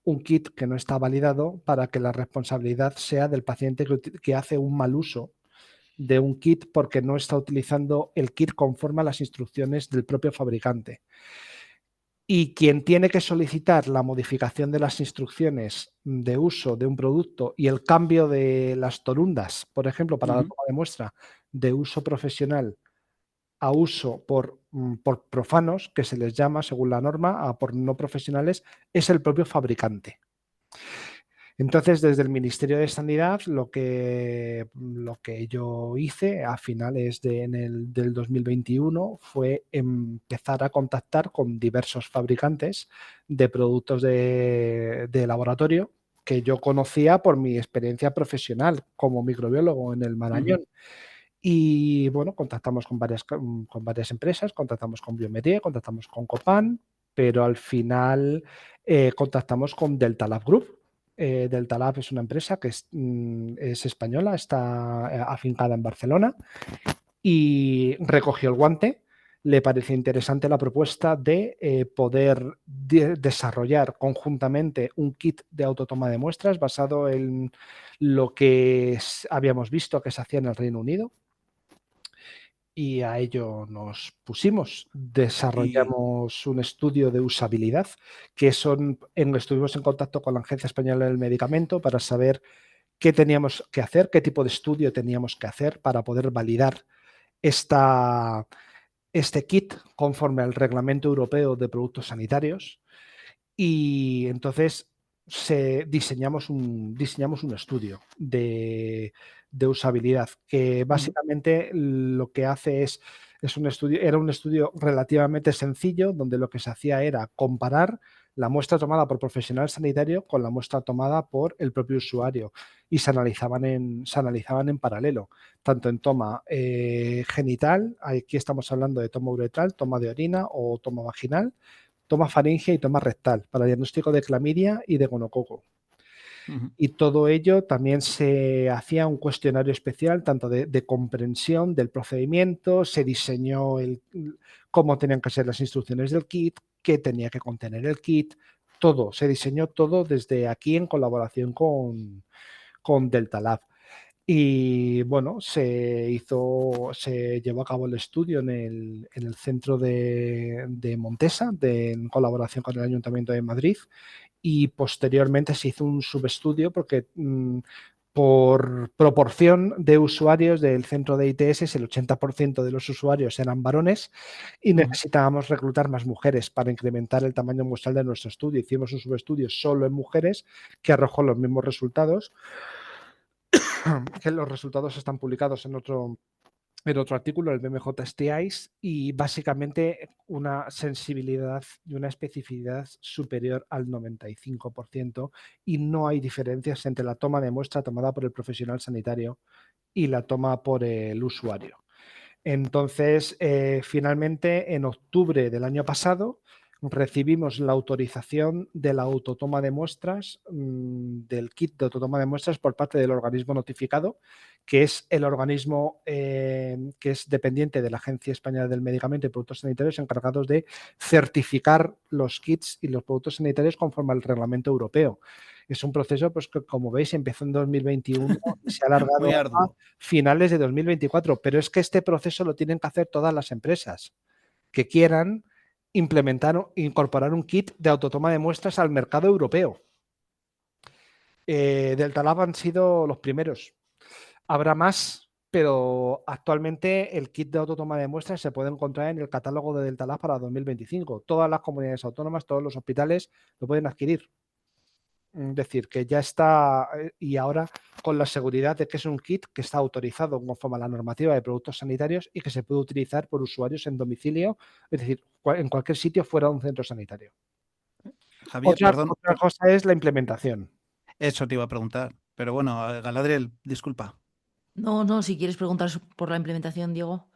un kit que no está validado para que la responsabilidad sea del paciente que hace un mal uso de un kit porque no está utilizando el kit conforme a las instrucciones del propio fabricante. Y quien tiene que solicitar la modificación de las instrucciones de uso de un producto y el cambio de las torundas, por ejemplo, para la toma de muestra de uso profesional a uso por profanos, que se les llama según la norma, a por no profesionales, es el propio fabricante. Entonces, desde el Ministerio de Sanidad, lo que yo hice a finales del 2021 fue empezar a contactar con diversos fabricantes de productos de laboratorio que yo conocía por mi experiencia profesional como microbiólogo en el Marañón. Y bueno, contactamos con varias empresas, contactamos con Biomedia, contactamos con Copan, pero al final contactamos con Delta Lab Group. Delta Lab es una empresa que es española, está afincada en Barcelona, y recogió el guante. Le pareció interesante la propuesta de poder desarrollar conjuntamente un kit de autotoma de muestras basado en lo que habíamos visto que se hacía en el Reino Unido. Y a ello nos pusimos. Desarrollamos un estudio de usabilidad, que estuvimos en contacto con la Agencia Española del Medicamento para saber qué teníamos que hacer, qué tipo de estudio teníamos que hacer para poder validar este kit conforme al Reglamento Europeo de Productos Sanitarios. Y entonces diseñamos un estudio de usabilidad que básicamente lo que hace era un estudio relativamente sencillo, donde lo que se hacía era comparar la muestra tomada por profesional sanitario con la muestra tomada por el propio usuario, y se analizaban en paralelo, tanto en toma genital, aquí estamos hablando de toma uretral, toma de orina o toma vaginal, toma faríngea y toma rectal para diagnóstico de clamidia y de gonococo. Y todo ello también se hacía un cuestionario especial, tanto de comprensión del procedimiento, se diseñó cómo tenían que ser las instrucciones del kit, qué tenía que contener el kit, se diseñó todo desde aquí en colaboración con Delta Lab. Y bueno, se llevó a cabo el estudio en el centro de Montesa, en colaboración con el Ayuntamiento de Madrid, y posteriormente se hizo un subestudio porque por proporción de usuarios del centro de ITS, el 80% de los usuarios eran varones y necesitábamos reclutar más mujeres para incrementar el tamaño muestral de nuestro estudio. Hicimos un subestudio solo en mujeres que arrojó los mismos resultados, que los resultados están publicados en otro artículo, el BMJ STIs, y básicamente una sensibilidad y una especificidad superior al 95%, y no hay diferencias entre la toma de muestra tomada por el profesional sanitario y la toma por el usuario. Entonces, finalmente, en octubre del año pasado, recibimos la autorización de la autotoma de muestras, del kit de autotoma de muestras por parte del organismo notificado, que es el organismo que es dependiente de la Agencia Española del Medicamento y Productos Sanitarios, encargados de certificar los kits y los productos sanitarios conforme al reglamento europeo. Es un proceso, pues, que, como veis, empezó en 2021 y se ha alargado Muy a arduo. finales de 2024, pero es que este proceso lo tienen que hacer todas las empresas que quieran implementar o incorporar un kit de autotoma de muestras al mercado europeo. Delta Lab han sido los primeros. Habrá más, pero actualmente el kit de autotoma de muestras se puede encontrar en el catálogo de Delta Lab para 2025. Todas las comunidades autónomas, todos los hospitales lo pueden adquirir. Es decir, que ya está, y ahora con la seguridad de que es un kit que está autorizado conforme a la normativa de productos sanitarios y que se puede utilizar por usuarios en domicilio, es decir, en cualquier sitio fuera de un centro sanitario. Javier, perdón, Otra cosa es la implementación. eso te iba a preguntar. Pero bueno, Galadriel, disculpa. No, si quieres preguntar por la implementación, Diego.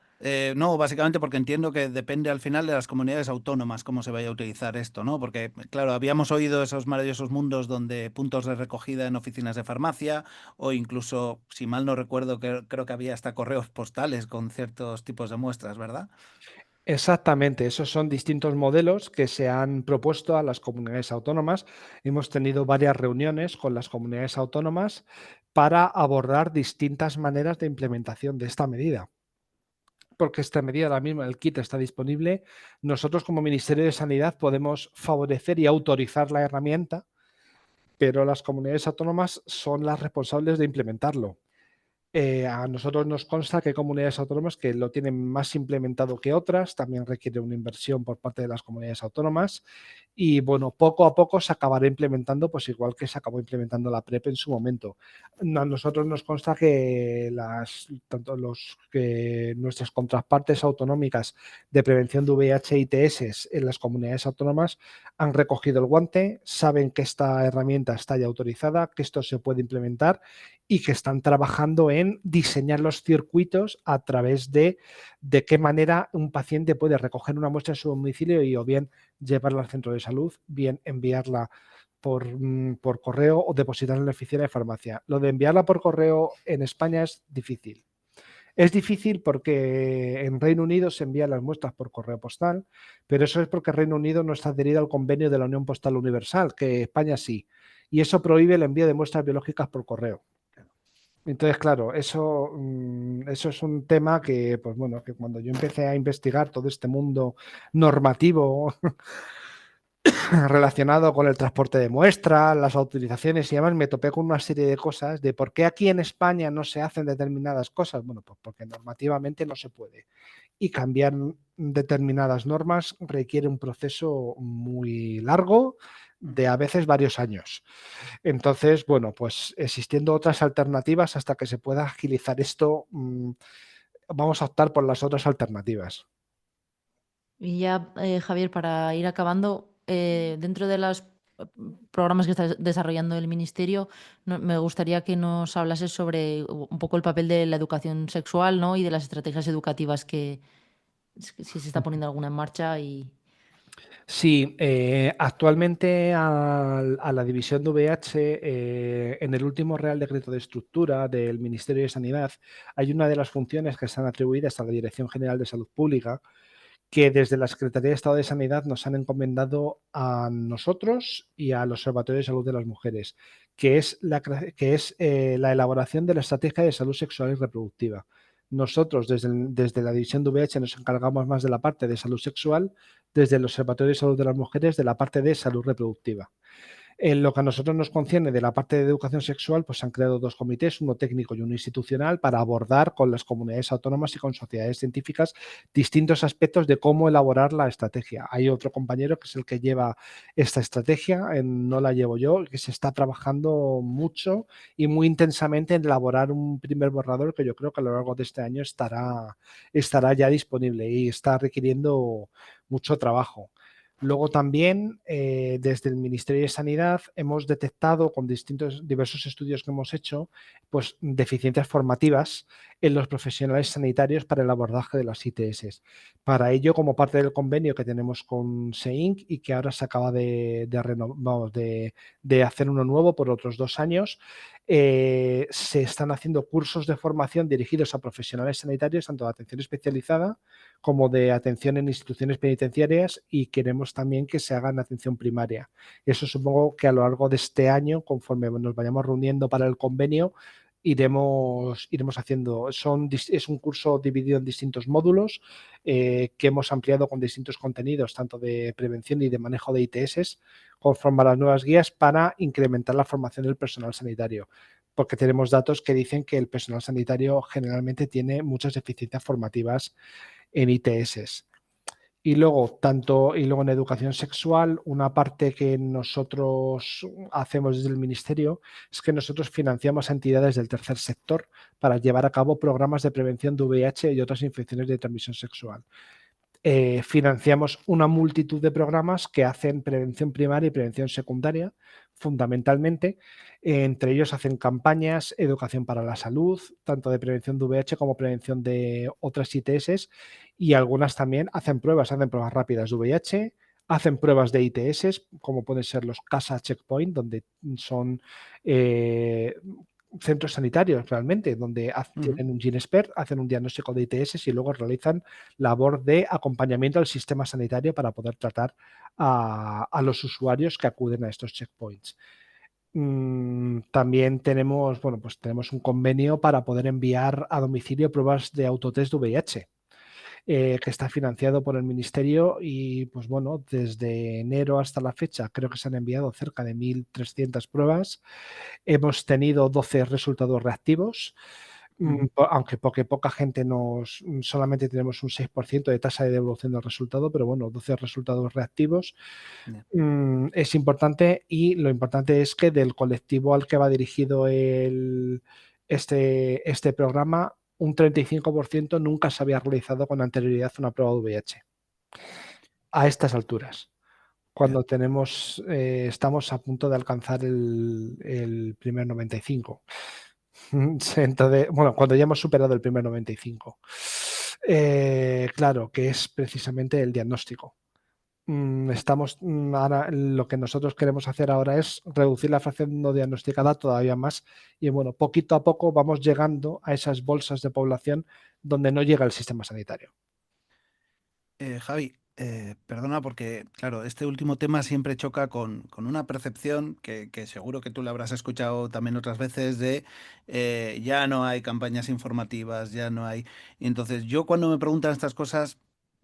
No, básicamente porque entiendo que depende al final de las comunidades autónomas cómo se vaya a utilizar esto, ¿no? Porque, claro, habíamos oído esos maravillosos mundos donde puntos de recogida en oficinas de farmacia o incluso, si mal no recuerdo, creo que había hasta correos postales con ciertos tipos de muestras, ¿verdad? Exactamente, esos son distintos modelos que se han propuesto a las comunidades autónomas. Hemos tenido varias reuniones con las comunidades autónomas para abordar distintas maneras de implementación de esta medida. Porque esta medida ahora mismo, el kit está disponible. Nosotros como Ministerio de Sanidad podemos favorecer y autorizar la herramienta, pero las comunidades autónomas son las responsables de implementarlo. A nosotros nos consta que hay comunidades autónomas que lo tienen más implementado que otras, también requiere una inversión por parte de las comunidades autónomas y bueno, poco a poco se acabará implementando, pues igual que se acabó implementando la PrEP en su momento. A nosotros nos consta que nuestras contrapartes autonómicas de prevención de VIH y ITS en las comunidades autónomas han recogido el guante, saben que esta herramienta está ya autorizada, que esto se puede implementar y que están trabajando en diseñar los circuitos a través de qué manera un paciente puede recoger una muestra en su domicilio y o bien llevarla al centro de salud, bien enviarla por correo o depositarla en la oficina de farmacia. Lo de enviarla por correo en España es difícil. Es difícil porque en Reino Unido se envían las muestras por correo postal, pero eso es porque Reino Unido no está adherido al convenio de la Unión Postal Universal, que España sí. Y eso prohíbe el envío de muestras biológicas por correo. Entonces, claro, eso es un tema que, pues bueno, que cuando yo empecé a investigar todo este mundo normativo relacionado con el transporte de muestras, las autorizaciones y demás, me topé con una serie de cosas de por qué aquí en España no se hacen determinadas cosas. Bueno, pues porque normativamente no se puede. Y cambiar determinadas normas requiere un proceso muy largo, de a veces varios años. Entonces, bueno, pues existiendo otras alternativas hasta que se pueda agilizar esto, vamos a optar por las otras alternativas. Y ya, Javier, para ir acabando, dentro de los programas que está desarrollando el Ministerio, me gustaría que nos hablases sobre un poco el papel de la educación sexual, ¿no? Y de las estrategias educativas que si se está poniendo alguna en marcha y... Sí, actualmente a la división de VIH, en el último Real Decreto de Estructura del Ministerio de Sanidad, hay una de las funciones que están atribuidas a la Dirección General de Salud Pública, que desde la Secretaría de Estado de Sanidad nos han encomendado a nosotros y al Observatorio de Salud de las Mujeres, que es la elaboración de la Estrategia de Salud Sexual y Reproductiva. Nosotros, desde la división de VIH, nos encargamos más de la parte de salud sexual, desde el Observatorio de Salud de las Mujeres, de la parte de salud reproductiva. En lo que a nosotros nos concierne de la parte de educación sexual, pues se han creado 2 comités, uno técnico y uno institucional, para abordar con las comunidades autónomas y con sociedades científicas distintos aspectos de cómo elaborar la estrategia. Hay otro compañero que es el que lleva esta estrategia, no la llevo yo, que se está trabajando mucho y muy intensamente en elaborar un primer borrador que yo creo que a lo largo de este año estará ya disponible y está requiriendo mucho trabajo. Luego también desde el Ministerio de Sanidad hemos detectado con diversos estudios que hemos hecho pues, deficiencias formativas en los profesionales sanitarios para el abordaje de las ITS. Para ello, como parte del convenio que tenemos con SEINC y que ahora se acaba de hacer uno nuevo por otros 2 años, se están haciendo cursos de formación dirigidos a profesionales sanitarios, tanto de atención especializada como de atención en instituciones penitenciarias, y queremos también que se haga en atención primaria. Eso supongo que a lo largo de este año, conforme nos vayamos reuniendo para el convenio, iremos haciendo. Es un curso dividido en distintos módulos que hemos ampliado con distintos contenidos, tanto de prevención y de manejo de ITS, conforme a las nuevas guías para incrementar la formación del personal sanitario, porque tenemos datos que dicen que el personal sanitario generalmente tiene muchas deficiencias formativas en ITS. Y luego en educación sexual, una parte que nosotros hacemos desde el Ministerio es que nosotros financiamos a entidades del tercer sector para llevar a cabo programas de prevención de VIH y otras infecciones de transmisión sexual. Financiamos una multitud de programas que hacen prevención primaria y prevención secundaria, fundamentalmente. Entre ellos hacen campañas, educación para la salud, tanto de prevención de VIH como prevención de otras ITS, y algunas también hacen pruebas rápidas de VIH, hacen pruebas de ITS, como pueden ser los CASA Checkpoint, donde son centros sanitarios realmente, donde tienen un GeneXpert, hacen un diagnóstico de ITS y luego realizan labor de acompañamiento al sistema sanitario para poder tratar a los usuarios que acuden a estos checkpoints. También tenemos un convenio para poder enviar a domicilio pruebas de autotest de VIH. Que está financiado por el Ministerio y, pues bueno, desde enero hasta la fecha creo que se han enviado cerca de 1.300 pruebas. Hemos tenido 12 resultados reactivos, aunque poca gente solamente tenemos un 6% de tasa de devolución del resultado, pero bueno, 12 resultados reactivos. Es importante, y lo importante es que del colectivo al que va dirigido este programa, un 35% nunca se había realizado con anterioridad una prueba de VIH. A estas alturas, cuando estamos a punto de alcanzar el primer 95. Entonces, bueno, cuando ya hemos superado el primer 95. Claro, que es precisamente el diagnóstico. Ahora, lo que nosotros queremos hacer ahora es reducir la fracción no diagnosticada todavía más, y bueno, poquito a poco vamos llegando a esas bolsas de población donde no llega el sistema sanitario. Javi, perdona porque, claro, este último tema siempre choca con una percepción que seguro que tú la habrás escuchado también otras veces de ya no hay campañas informativas, ya no hay. Y entonces yo cuando me preguntan estas cosas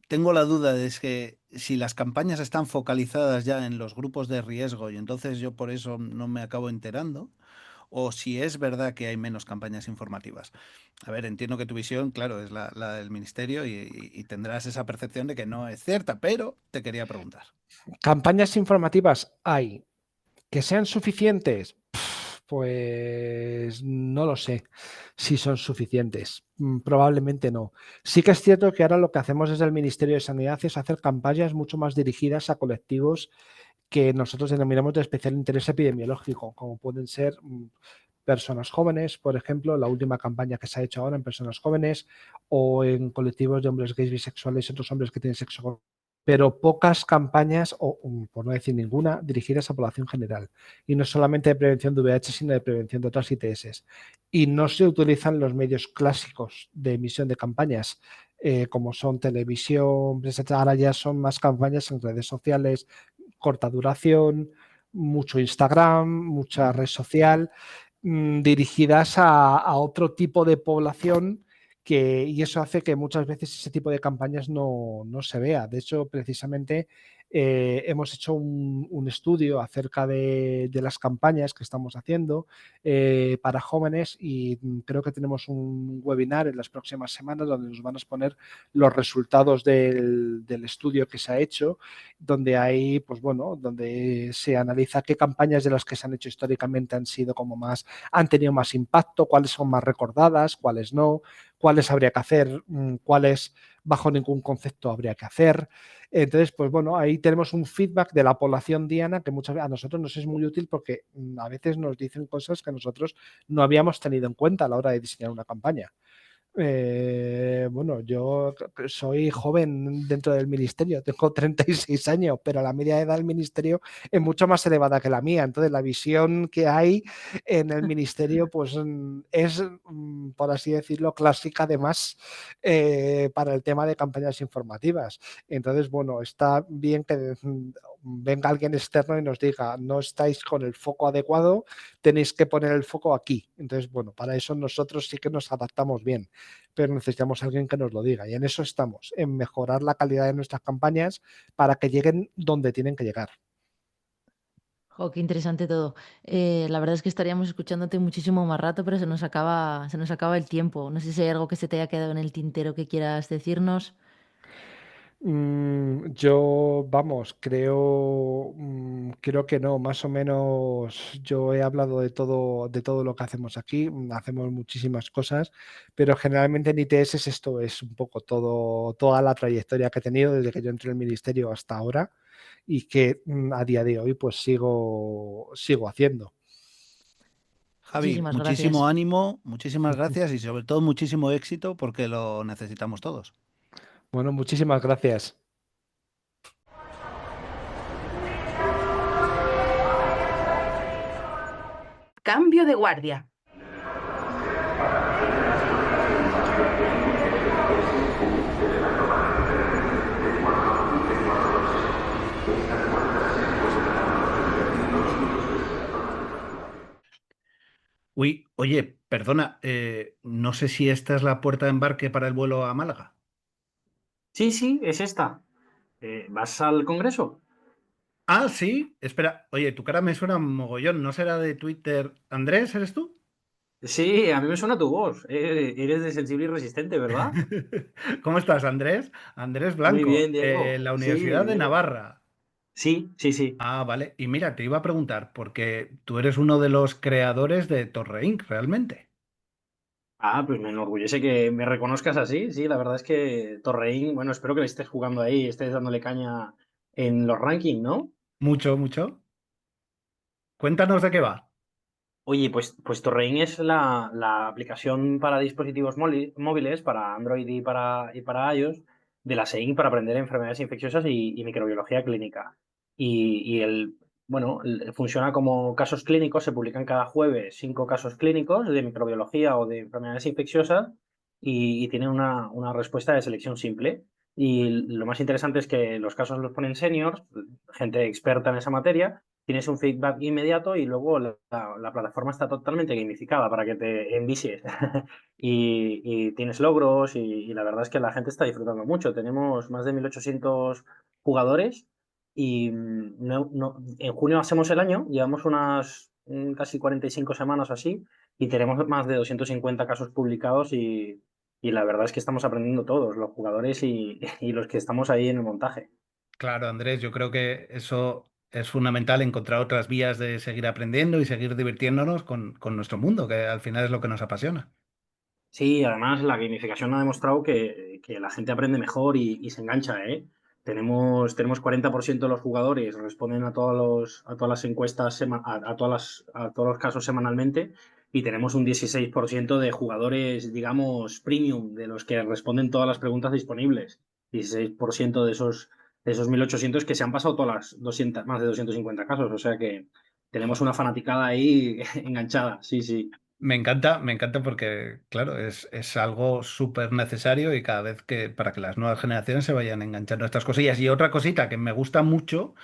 tengo la duda de que si las campañas están focalizadas ya en los grupos de riesgo y entonces yo por eso no me acabo enterando, o si es verdad que hay menos campañas informativas. A ver, entiendo que tu visión, claro, es la del ministerio y tendrás esa percepción de que no es cierta, pero te quería preguntar. Campañas informativas hay. ¿Que sean suficientes? Pues no lo sé si son suficientes. Probablemente no. Sí que es cierto que ahora lo que hacemos desde el Ministerio de Sanidad es hacer campañas mucho más dirigidas a colectivos que nosotros denominamos de especial interés epidemiológico, como pueden ser personas jóvenes, por ejemplo, la última campaña que se ha hecho ahora en personas jóvenes, o en colectivos de hombres gays, bisexuales y otros hombres que tienen sexo, pero pocas campañas, o por no decir ninguna, dirigidas a población general. Y no solamente de prevención de VIH, sino de prevención de otras ITS. Y no se utilizan los medios clásicos de emisión de campañas. como son televisión, ahora ya son más campañas en redes sociales, corta duración, mucho Instagram, mucha red social, dirigidas a otro tipo de población y eso hace que muchas veces ese tipo de campañas no se vea. De hecho, precisamente hemos hecho un estudio acerca de las campañas que estamos haciendo para jóvenes y creo que tenemos un webinar en las próximas semanas donde nos van a exponer los resultados del estudio que se ha hecho, donde hay, pues bueno, donde se analiza qué campañas de las que se han hecho históricamente han tenido más impacto, cuáles son más recordadas, cuáles no, cuáles habría que hacer, cuáles bajo ningún concepto habría que hacer. Entonces, pues bueno, ahí tenemos un feedback de la población diana que muchas veces a nosotros nos es muy útil porque a veces nos dicen cosas que nosotros no habíamos tenido en cuenta a la hora de diseñar una campaña. Bueno, yo soy joven dentro del ministerio, tengo 36 años, pero la media edad del ministerio es mucho más elevada que la mía. Entonces, la visión que hay en el ministerio, pues es, por así decirlo, clásica además para el tema de campañas informativas. Entonces, bueno, está bien que venga alguien externo y nos diga, no estáis con el foco adecuado, tenéis que poner el foco aquí. Entonces, bueno, para eso nosotros sí que nos adaptamos bien, pero necesitamos a alguien que nos lo diga. Y en eso estamos, en mejorar la calidad de nuestras campañas para que lleguen donde tienen que llegar. Jo, qué interesante todo. La verdad es que estaríamos escuchándote muchísimo más rato, pero se nos acaba el tiempo. No sé si hay algo que se te haya quedado en el tintero que quieras decirnos. Yo, vamos, creo que no, más o menos yo he hablado de todo lo que hacemos aquí, hacemos muchísimas cosas, pero generalmente en ITS esto es un poco toda la trayectoria que he tenido desde que yo entré en el ministerio hasta ahora y que a día de hoy pues sigo haciendo. Javi, Muchísimas muchísimo gracias. ánimo, muchísimas gracias y sobre todo muchísimo éxito porque lo necesitamos todos. Bueno, muchísimas gracias. Cambio de guardia. Uy, oye, perdona, no sé si esta es la puerta de embarque para el vuelo a Málaga. Sí, sí, es esta. ¿Vas al Congreso? Ah, sí, espera, oye, tu cara me suena mogollón, ¿no será de Twitter? Andrés, ¿eres tú? Sí, a mí me suena tu voz. Eres de sensible y resistente, ¿verdad? ¿Cómo estás, Andrés? Andrés Muy Blanco, bien, Diego. la Sí, Universidad de Diego. Navarra. Sí, sí, sí. Ah, vale. Y mira, te iba a preguntar, porque tú eres uno de los creadores de Torre Inc., realmente. Ah, pues me enorgullece que me reconozcas así. Sí, la verdad es que Torreín, bueno, espero que le estés jugando ahí, estés dándole caña en los rankings, ¿no? Mucho, mucho. Cuéntanos de qué va. Oye, pues Torreín es la aplicación para dispositivos móviles, para Android y para iOS, de la SEIN para aprender enfermedades infecciosas y microbiología clínica. Bueno, funciona como casos clínicos, se publican cada jueves 5 casos clínicos de microbiología o de enfermedades infecciosas y tienen una respuesta de selección simple. Y lo más interesante es que los casos los ponen seniors, gente experta en esa materia, tienes un feedback inmediato y luego la plataforma está totalmente gamificada para que te envicies y tienes logros y la verdad es que la gente está disfrutando mucho. Tenemos más de 1.800 jugadores y en junio hacemos el año, llevamos unas casi 45 semanas o así y tenemos más de 250 casos publicados y la verdad es que estamos aprendiendo todos, los jugadores y los que estamos ahí en el montaje. Claro, Andrés, yo creo que eso es fundamental, encontrar otras vías de seguir aprendiendo y seguir divirtiéndonos con nuestro mundo, que al final es lo que nos apasiona. Sí, además la gamificación ha demostrado que la gente aprende mejor y se engancha, ¿eh? Tenemos 40% de los jugadores responden a todas las encuestas, a todos los casos semanalmente y tenemos un 16% de jugadores, digamos, premium, de los que responden todas las preguntas disponibles. 16% de esos 1.800 que se han pasado todas las 200, más de 250 casos, o sea que tenemos una fanaticada ahí enganchada, sí, sí. Me encanta porque, claro, es algo súper necesario y cada vez que, para que las nuevas generaciones se vayan enganchando a estas cosillas. Y otra cosita que me gusta mucho,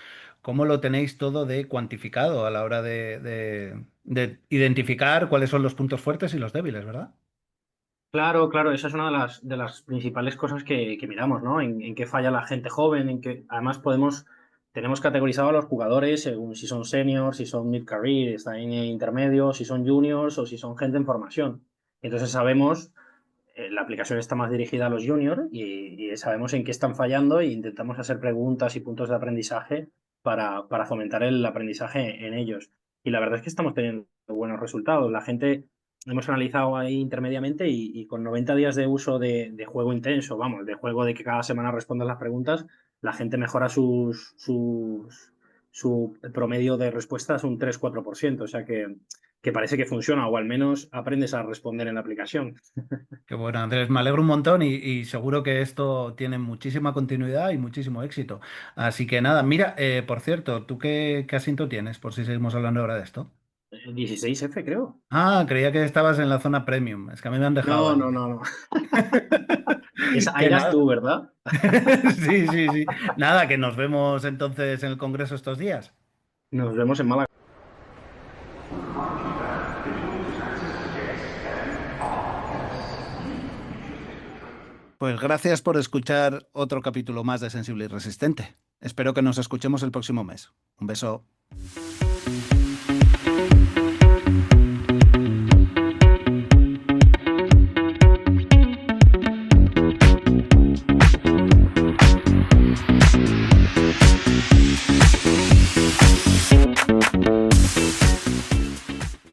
cómo lo tenéis todo de cuantificado a la hora de identificar cuáles son los puntos fuertes y los débiles, ¿verdad? Claro, claro, esa es una de las principales cosas que miramos, ¿no? En qué falla la gente joven, en que además tenemos categorizado a los jugadores según si son seniors, si son mid-career, están en intermedio, si son juniors o si son gente en formación. Entonces sabemos, la aplicación está más dirigida a los juniors y sabemos en qué están fallando e intentamos hacer preguntas y puntos de aprendizaje para fomentar el aprendizaje en ellos. Y la verdad es que estamos teniendo buenos resultados. La gente hemos analizado ahí intermediamente y con 90 días de uso de juego intenso, vamos, de juego de que cada semana respondas las preguntas, la gente mejora su promedio de respuestas un 3-4%. O sea que parece que funciona, o al menos aprendes a responder en la aplicación. Qué bueno, Andrés, me alegro un montón y seguro que esto tiene muchísima continuidad y muchísimo éxito. Así que nada, mira, por cierto, ¿tú qué asiento tienes? Por si seguimos hablando ahora de esto. 16F, creo. Ah, creía que estabas en la zona premium. Es que a mí me han dejado No, ahí. no, no, no. Ahí Que eras nada. tú, ¿verdad? Sí, sí, sí. Nada, que nos vemos entonces en el Congreso estos días. Nos vemos en Málaga. Pues gracias por escuchar otro capítulo más de Sensible y Resistente. Espero que nos escuchemos el próximo mes. Un beso.